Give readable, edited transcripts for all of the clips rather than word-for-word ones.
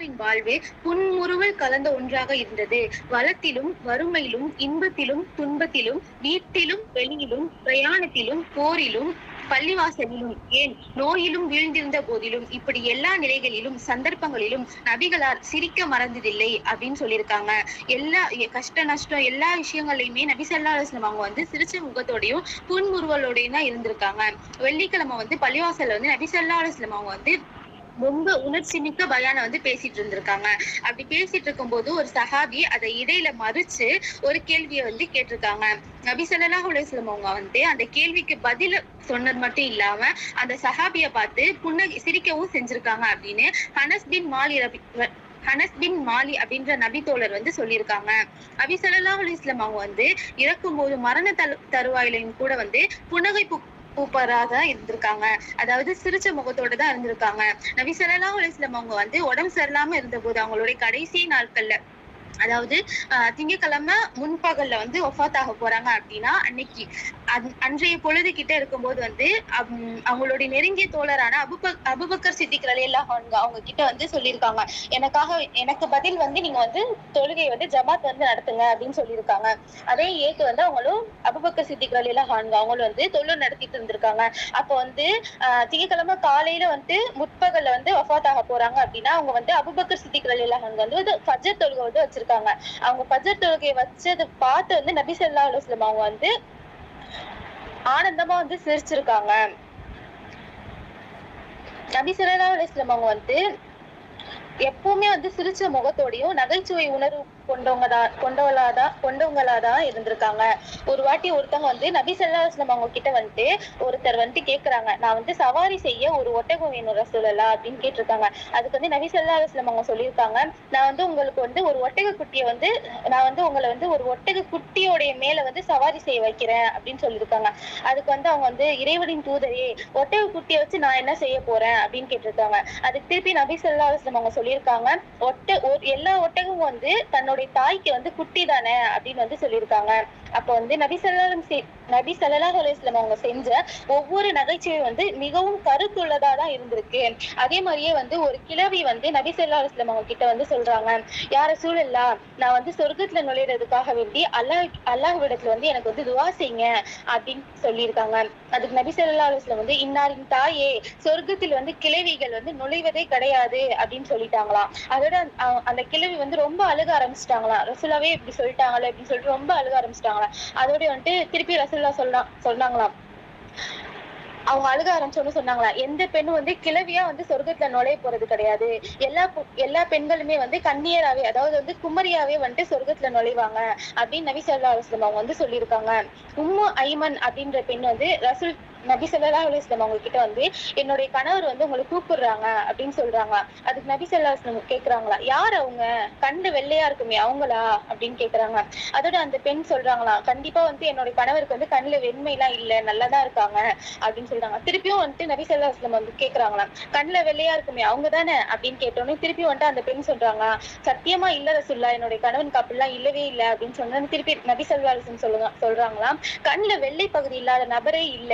நபிகளாரின் வாழ்வு புன்முறுவல் கலந்த ஒன்றாக இருந்தது. வளத்திலும் வறுமையிலும் இன்பத்திலும் துன்பத்திலும் வீட்டிலும் வெளியிலும் பிரயாணத்திலும் போரிலும் பள்ளிவாசலிலும் ஏன் நோயிலும் வீழ்ந்திருந்த போதிலும் இப்படி எல்லா நிலைகளிலும் சந்தர்ப்பங்களிலும் நபிகளார் சிரிக்க மறந்ததில்லை அப்படின்னு சொல்லியிருக்காங்க. எல்லா கஷ்ட நஷ்டம் எல்லா விஷயங்கள்லயுமே நபி ஸல்லல்லாஹு அலைஹி வஸல்லம் அவங்க வந்து சிரிச்ச முகத்தோடையும் புன்முறுவலோடையும் தான் இருந்திருக்காங்க. வெள்ளிக்கிழமை வந்து பள்ளிவாசல்ல வந்து நபி ஸல்லல்லாஹு அலைஹி வஸல்லம் அவங்க வந்து ரொம்ப உணர்ச்சி மிக்க பயான வந்து பேசிட்டு இருந்திருக்காங்க. அப்படி பேசிட்டு இருக்கும்போது ஒரு சஹாபி அதை இடையில மறிச்சு ஒரு கேள்வியை வந்து கேட்டிருக்காங்க. நபி ஸல்லல்லாஹு அலைஹி வஸல்லம் அவங்க வந்து அந்த கேள்விக்கு பதில சொன்னது மட்டும் இல்லாம அந்த சஹாபிய பார்த்து சிரிக்கவும் செஞ்சிருக்காங்க அப்படின்னு ஹனஸ் பின் மாலி அப்படின்ற நபி தோழர் வந்து சொல்லியிருக்காங்க. நபி ஸல்லல்லாஹு அலைஹி வஸல்லம் அவங்க வந்து இறக்கும்போது மரண தருவாயிலையும் கூட வந்து புன்னகை பூப்பராக இருந்திருக்காங்க. அதாவது சிரிச்ச முகத்தோட தான் இருந்திருக்காங்க. நபி ஸல்லல்லாஹு அலைஹி வஸல்லம் அவங்க வந்து உடம்பு சரியில்லாம இருந்தபோது அவங்களுடைய கடைசி நாட்கள்ல, அதாவது திங்கட்கிழமை முன்பகல்ல வந்து ஒஃபாத் ஆக போறாங்க அப்படின்னா அன்னைக்கு அன்றைய பொழுது கிட்ட இருக்கும்போது வந்து அவங்களுடைய நெருங்கிய தோழரான அபூபக்கர் சித்திக் ரலியல்லாஹு அன்ஹு அவங்க கிட்ட வந்து சொல்லியிருக்காங்க, எனக்கு பதில் வந்து நீங்க வந்து தொழுகை வந்து ஜமாத் வந்து நடத்துங்க அப்படின்னு சொல்லியிருக்காங்க. அதே ஏத்து வந்து அவங்களும் அபூபக்கர் சித்திக் ரலியல்லாஹு அன்ஹு அவங்களும் வந்து தொழுகை நடத்திட்டு இருந்திருக்காங்க. அப்போ வந்து திங்கட்கிழமை காலையில வந்து முற்பகல்ல வந்து ஒஃபாத் ஆக போறாங்க அப்படின்னா அவங்க வந்து அபூபக்கர் சித்திக் ரலியல்லாஹு அன்ஹு வந்து ஃபஜ்ர் தொழுகை வந்து வச்சிருக்காங்க. அவங்க ஃபஜ்ர் தொழுகையை வச்சது பார்த்து வந்து நபி ஸல்லல்லாஹு அலைஹி வஸல்லம் அவங்க வந்து ஆனந்தமா வந்து சிரிச்சிருக்காங்க. நபி ஸல்லல்லாஹு அலைஹி வஸல்லம் அவங்க வந்து எப்பவுமே வந்து சிரிச்ச முகத்தோடையும் நகைச்சுவை உணர்வு கொண்டவங்களாதான் இருந்திருக்காங்க. ஒரு வாட்டி ஒருத்தவங்க வந்து நபி ஸல்லல்லாஹு அலைஹி வஸல்லம் அவங்க கிட்ட வந்துட்டு ஒருத்தர் வந்துட்டு கேக்குறாங்க, நான் வந்து சவாரி செய்ய ஒரு ஒட்டகம் வேணும் ரசூலல்லாஹ் அப்படின்னு கேட்டிருக்காங்க. அதுக்கு வந்து நபி ஸல்லல்லாஹு அலைஹி வஸல்லம் அவங்க சொல்லியிருக்காங்க, நான் வந்து உங்களுக்கு வந்து ஒரு ஒட்டக குட்டியை வந்து நான் வந்து உங்களை வந்து ஒரு ஒட்டக குட்டியோடைய மேல வந்து சவாரி செய்ய வைக்கிறேன் அப்படின்னு சொல்லியிருக்காங்க. அதுக்கு வந்து அவங்க வந்து இறைவனின் தூதரே, ஒட்டக குட்டியை வச்சு நான் என்ன செய்ய போறேன் அப்படின்னு கேட்டிருக்காங்க. அதுக்கு திருப்பி நபி ஸல்லல்லாஹு அலைஹி வஸல்லம் அவங்க சொல்லியிருக்காங்க, எல்லா ஒட்டகமும் வந்து தன்னுடைய தாய்க்கு வந்து குட்டி தானே அப்படின்னு வந்து சொல்லியிருக்காங்க. அப்ப வந்து நபி ஸல்லல்லாஹு அலைஹி வஸல்லம் அவங்க செஞ்ச ஒவ்வொரு நகைச்சுவையும் வந்து மிகவும் கருத்துள்ளதா தான் இருந்திருக்கு. அதே மாதிரியே வந்து ஒரு கிழவி வந்து நபி ஸல்லல்லாஹு அலைஹி வஸல்லம் அவங்க கிட்ட வந்து சொல்றாங்க, யா ரசூலல்லாஹ், நான் வந்து சொர்க்கத்துல நுழைறதுக்காக வேண்டி அல்லாஹ்விடத்துல வந்து எனக்கு வந்து துஆ செய்யுங்க அப்படின்னு சொல்லியிருக்காங்க. அதுக்கு நபி ஸல்லல்லாஹு அலைஹி வஸல்லம் வந்து இன்னாரின் தாயே, சொர்க்கத்தில் வந்து கிழவிகள் வந்து நுழைவதே கிடையாது அப்படின்னு சொல்லிட்டாங்களாம். அதோட அந்த கிழவி வந்து ரொம்ப அழுக ஆரம்பிச்சிட்டாங்களாம். ரசூலாவே இப்படி சொல்லிட்டாங்களே அப்படின்னு சொல்லிட்டு ரொம்ப அழுக ஆரம்பிச்சிட்டாங்களாம். அதோட வந்துட்டு திருப்பி ரசூலுல்லாஹ் சொன்னாங்களாம், அவங்க அழுக ஆரம்பிச்சோன்னு சொன்னாங்களா, எந்த பெண்ணும் வந்து கிழவியா வந்து சொர்க்கத்துல நுழைய போறது கிடையாது. எல்லா பெண்களுமே வந்து கன்னியராவே, அதாவது வந்து குமரியாவே வந்துட்டு சொர்க்கத்துல நுழைவாங்க அப்படின்னு நபி ஸல்லல்லாஹு அலைஹி வஸல்லம் அவங்க வந்து சொல்லியிருக்காங்க. உம்மு ஐமன் அப்படின்ற பெண் வந்து நபி ஸல்லல்லாஹு அலைஹி வஸல்லம் அவங்க கிட்ட வந்து என்னுடைய கணவர் வந்து உங்களை கூப்பிடுறாங்க அப்படின்னு சொல்றாங்க. அதுக்கு நபி ஸல்லல்லாஹு அலைஹி வஸல்லம் கேக்குறாங்களா, யார் அவங்க, கண்ணு வெள்ளையா இருக்குமே அவங்களா அப்படின்னு கேக்குறாங்க. அதோட அந்த பெண் சொல்றாங்களா, கண்டிப்பா வந்து என்னுடைய கணவருக்கு வந்து கண்ணுல வெண்மை எல்லாம் இல்ல, நல்லாதான் இருக்காங்க அப்படின்னு சொல்றாங்க. திருப்பியும் வந்துட்டு நபி ஸல்லல்லாஹு அலைஹி வஸல்லம் வந்து கேக்குறாங்களா, கண்ணுல வெள்ளையா இருக்குமே அவங்க தானே அப்படின்னு கேட்டோன்னே திருப்பி வந்துட்டு அந்த பெண் சொல்றாங்க, சத்தியமா இல்ல ரசூலுல்லாஹ், என்னுடைய கணவனுக்கு அப்படிலாம் இல்லவே இல்லை அப்படின்னு சொன்னா திருப்பி நபி ஸல்லல்லாஹு அலைஹி வஸல்லம் சொல்றாங்களாம், கண்ணுல வெள்ளை பகுதி இல்லாத நபரே இல்ல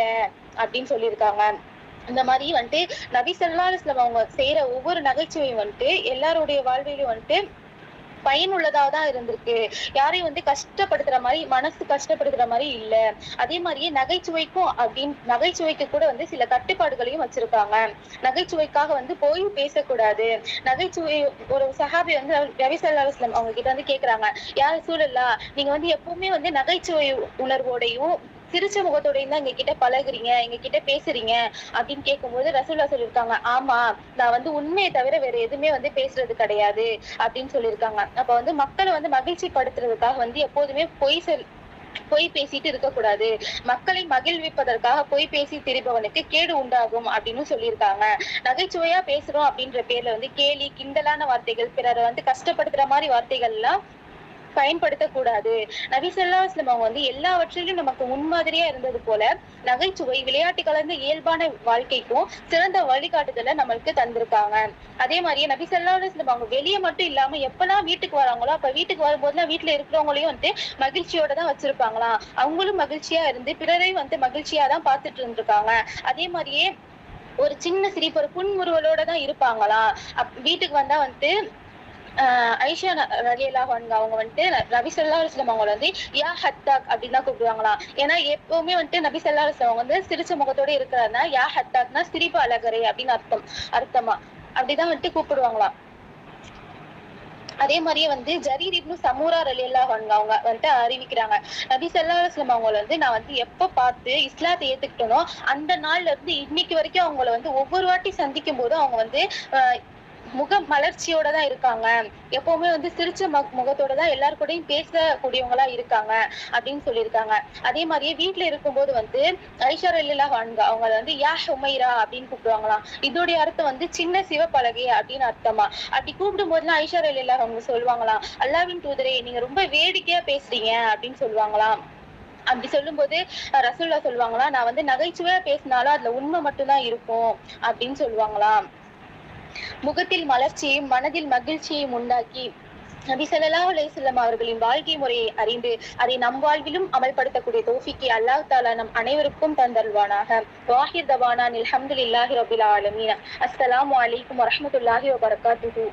அப்படின்னு சொல்லியிருக்காங்க. இந்த மாதிரி வந்துட்டு நபி ஸல்லல்லாஹு அலைஹி வஸல்லம் அவங்க செய்யற ஒவ்வொரு நகைச்சுவையும் வந்துட்டு எல்லாருடைய வாழ்விலும் வந்துட்டு பயனுள்ளதாதான் இருந்திருக்கு. யாரையும் வந்து கஷ்டப்படுத்துற மாதிரி, மனசு கஷ்டப்படுத்துற மாதிரி இல்ல. அதே மாதிரியே நகைச்சுவைக்கு கூட வந்து சில கட்டுப்பாடுகளையும் வச்சிருக்காங்க. நகைச்சுவைக்காக வந்து போய் பேசக்கூடாது. நகைச்சுவை ஒரு சஹாபி வந்து நபி ஸல்லல்லாஹு அலைஹி வஸல்லம் அவங்க கிட்ட வந்து கேக்குறாங்க, யா ரசூலல்லாஹ், நீங்க வந்து எப்பவுமே வந்து நகைச்சுவை உணர்வோடையும் சிரிச்ச முகத்தோடையும் தான் எங்க கிட்ட பழகுறீங்க, எங்க கிட்ட பேசுறீங்க அப்படின்னு கேட்கும்போது ரசூலுல்லாஹ் சொல்லியிருக்காங்க, ஆமா, நான் வந்து உண்மையை தவிர வேற எதுவுமே வந்து பேசுறது கிடையாது அப்படின்னு சொல்லியிருக்காங்க. அப்ப வந்து மக்களை வந்து மகிழ்ச்சி படுத்துறதுக்காக வந்து எப்போதுமே பொய் பேசிட்டு இருக்கக்கூடாது. மக்களை மகிழ்விப்பதற்காக பொய் பேசி திரிபவனுக்கு கேடு உண்டாகும் அப்படின்னு சொல்லியிருக்காங்க. நகைச்சுவையா பேசுறோம் அப்படின்ற பேர்ல வந்து கேலி கிண்டலான வார்த்தைகள், பிறரை வந்து கஷ்டப்படுத்துற மாதிரி வார்த்தைகள் எல்லாம் பயன்படுத்தக்கூடாது. நபி ஸல்லல்லாஹு அலைஹி வஸல்லம் அவங்க வந்து எல்லாவற்றிலும் நமக்கு முன்மாதிரியா இருந்தது போல நகைச்சுவை விளையாட்டு கலந்த இயல்பான வாழ்க்கைக்கும் சிறந்த வழிகாட்டுதலை நம்மளுக்கு தந்திருக்காங்க. அதே மாதிரியே நபி ஸல்லல்லாஹு அலைஹி வஸல்லம் அவங்க வெளியே மட்டும் இல்லாம எப்பெல்லாம் வீட்டுக்கு வராங்களோ அப்ப வீட்டுக்கு வரும்போதுலாம் வீட்டுல இருக்கிறவங்களையும் வந்து மகிழ்ச்சியோட தான் வச்சிருப்பாங்களாம். அவங்களும் மகிழ்ச்சியா இருந்து பிறரையும் வந்து மகிழ்ச்சியா தான் பார்த்துட்டு இருந்திருக்காங்க. அதே மாதிரியே ஒரு சின்ன சிரிப்பு, ஒரு புன்முறுவலோட தான் இருப்பாங்களாம். வீட்டுக்கு வந்தா வந்துட்டு ஐஷா ரலியல்லாஹு அன்ஹா அவங்க வந்துட்டு நபி ஸல்லல்லாஹு அலைஹி வஸல்லம் அவங்கள வந்து யா ஹத்தாக் அப்படின்னு தான் கூப்பிடுவாங்களாம். ஏன்னா எப்பவுமே வந்துட்டு நபி ஸல்லல்லாஹு அலைஹி வஸல்லம் வந்து சிரிச்ச முகத்தோட இருக்கிறாருன்னா யா ஹத்தாக்னா சிரிப்பு அழகரே அப்படின்னு அர்த்தமா அப்படிதான் வந்துட்டு கூப்பிடுவாங்களாம். அதே மாதிரியே வந்து ஜரீர் இப்னு சமூரா ரலியல்லாஹு அன்ஹு அவங்க வந்துட்டு அறிவிக்கிறாங்க, நபி ஸல்லல்லாஹு அலைஹி வஸல்லம் அவங்கள வந்து நான் வந்து எப்ப பார்த்து இஸ்லாத்தை ஏத்துக்கிட்டனோ அந்த நாள்ல இருந்து இன்னைக்கு வரைக்கும் அவங்கள வந்து ஒவ்வொரு வாட்டி சந்திக்கும் போது அவங்க வந்து முக மலர்ச்சியோட தான் இருக்காங்க. எப்பவுமே வந்து சிரிச்ச முகத்தோட தான் எல்லாரு கூடயும் பேசக்கூடியவங்களா இருக்காங்க அப்படின்னு சொல்லியிருக்காங்க. அதே மாதிரியே வீட்டுல இருக்கும்போது வந்து ஐஷா ரலியல்லாஹு அன்ஹா அவங்கள வந்து யா ஹுமைரா அப்படின்னு கூப்பிடுவாங்களாம். இதோடைய அர்த்தம் வந்து சின்ன சிவப்பழகி அப்படின்னு அர்த்தமா. அப்படி கூப்பிடும் போதுலாம் ஐஷா ரலியல்லாஹு அவங்க சொல்லுவாங்களாம், அல்லாஹ்வின் தூதரே நீங்க ரொம்ப வேடிக்கையா பேசுறீங்க அப்படின்னு சொல்லுவாங்களாம். அப்படி சொல்லும்போது ரசூலுல்லாஹ் சொல்லுவாங்களாம், நான் வந்து நகைச்சுவையா பேசினாலும் அதுல உண்மை மட்டும்தான் இருக்கும் அப்படின்னு சொல்லுவாங்களாம். முகத்தில் மலர்ச்சியையும் மனதில் மகிழ்ச்சியையும் உண்டாக்கி நபி ஸல்லல்லாஹு அலைஹி வஸல்லம் அவர்களின் வாழ்க்கை முறையை அறிந்து அதை நம் வாழ்விலும் அமல்படுத்தக்கூடிய தௌஃபீக்கை அல்லாஹ் தஆலா நம் அனைவருக்கும் தந்தருள்வானாக. வாஹிர் தவானா அல்ஹம்துலில்லாஹி ரப்பில் ஆலமீன். அஸ்ஸலாமு அலைக்கும் வரஹ்மத்துல்லாஹி வபரகாத்துஹு.